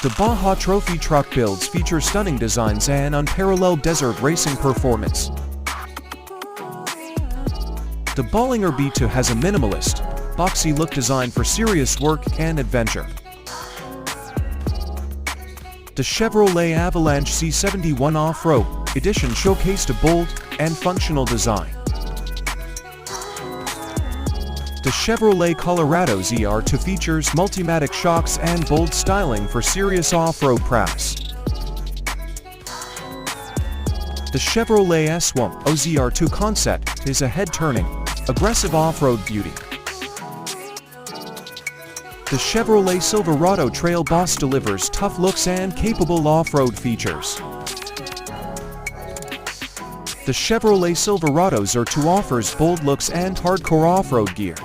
The Baja Trophy truck builds feature stunning designs and unparalleled desert racing performance. The Bollinger B2 has a minimalist, boxy look designed for serious work and adventure. The Chevrolet Avalanche C71 Off-Road Edition showcased a bold and functional design. The Chevrolet Colorado ZR2 features multimatic shocks and bold styling for serious off-road prowess. The Chevrolet S1 OZR2 concept is a head-turning, aggressive off-road beauty. The Chevrolet Silverado Trail Boss delivers tough looks and capable off-road features. The Chevrolet Silverado ZR2 offers bold looks and hardcore off-road gear.